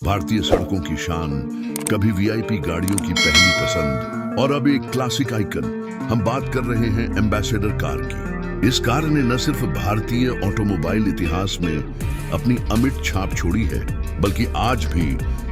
भारतीय सड़कों की शान, कभी वीआईपी गाड़ियों की पहली पसंद और अब एक क्लासिक आइकन। हम बात कर रहे हैं एम्बेसडर कार की। इस कार ने न सिर्फ भारतीय ऑटोमोबाइल इतिहास में अपनी अमिट छाप छोड़ी है, बल्कि आज भी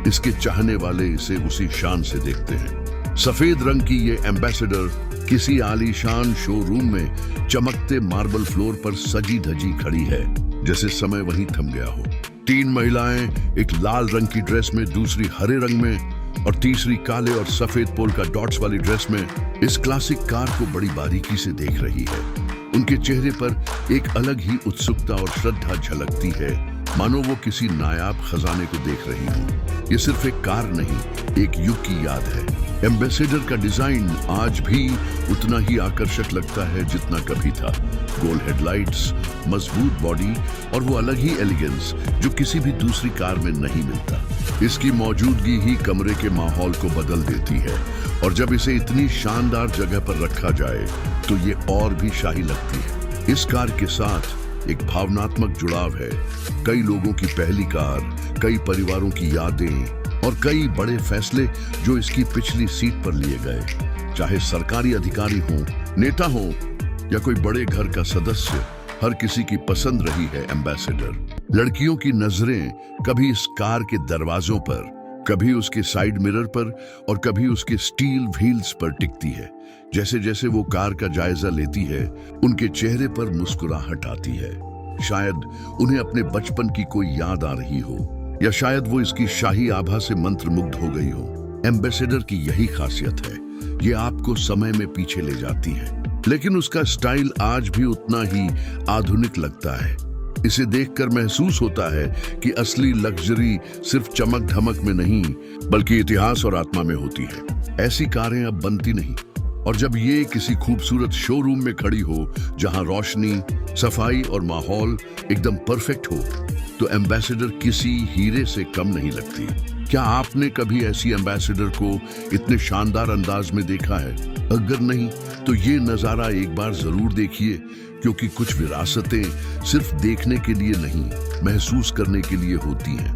इसके चाहने वाले इसे उसी शान से देखते हैं। सफेद रंग की ये एम्बेसडर किसी आलीशान शोरूम में चमकते मार्बल फ्लोर पर सजी धजी खड़ी है, जैसे समय वहीं थम गया हो। तीन महिलाएं, एक लाल रंग की ड्रेस में, दूसरी हरे रंग में और तीसरी काले और सफेद पोल्का डॉट्स वाली ड्रेस में, इस क्लासिक कार को बड़ी बारीकी से देख रही है। उनके चेहरे पर एक अलग ही उत्सुकता और श्रद्धा झलकती है, मानो वो किसी नायाब खजाने को देख रही हो। ये सिर्फ एक कार नहीं, एक युग की याद है। एम्बेसडर का डिजाइन आज भी उतना ही आकर्षक लगता है जितना कभी था। गोल हेडलाइट्स, मजबूत बॉडी और वो अलग ही एलिगेंस जो किसी भी दूसरी कार में नहीं मिलता। इसकी मौजूदगी ही कमरे के माहौल को बदल देती है और जब इसे इतनी शानदार जगह पर रखा जाए तो ये और भी शाही लगती है। इस कार के साथ एक भावनात्मक जुड़ाव है। कई लोगों की पहली कार, कई परिवारों की यादें और कई बड़े फैसले जो इसकी पिछली सीट पर लिए गए। चाहे सरकारी अधिकारी हो, नेता हो या कोई बड़े घर का सदस्य, हर किसी की पसंद रही है एम्बेसडर। लड़कियों की नजरें कभी इस कार के दरवाजों पर, कभी उसके साइड मिरर पर और कभी उसके स्टील व्हील्स पर टिकती है। जैसे जैसे वो कार का जायजा लेती है, उनके चेहरे पर मुस्कुराहट आती है। शायद उन्हें अपने बचपन की कोई याद आ रही हो, या शायद वो इसकी शाही आभा से मंत्रमुग्ध हो गई हो। एम्बेसडर की यही खासियत है, ये आपको समय में पीछे ले जाती है, लेकिन उसका स्टाइल आज भी उतना ही आधुनिक लगता है। इसे देखकर महसूस होता है कि असली लग्जरी सिर्फ चमक धमक में नहीं, बल्कि इतिहास और आत्मा में होती है। ऐसी कारें अब बनती नहीं, और जब ये किसी खूबसूरत शोरूम में खड़ी हो जहां रोशनी, सफाई और माहौल एकदम परफेक्ट हो, तो एम्बेसडर किसी हीरे से कम नहीं लगती। क्या आपने कभी ऐसी एम्बेसडर को इतने शानदार अंदाज में देखा है? अगर नहीं, तो ये नज़ारा एक बार जरूर देखिए, क्योंकि कुछ विरासतें सिर्फ देखने के लिए नहीं, महसूस करने के लिए होती हैं।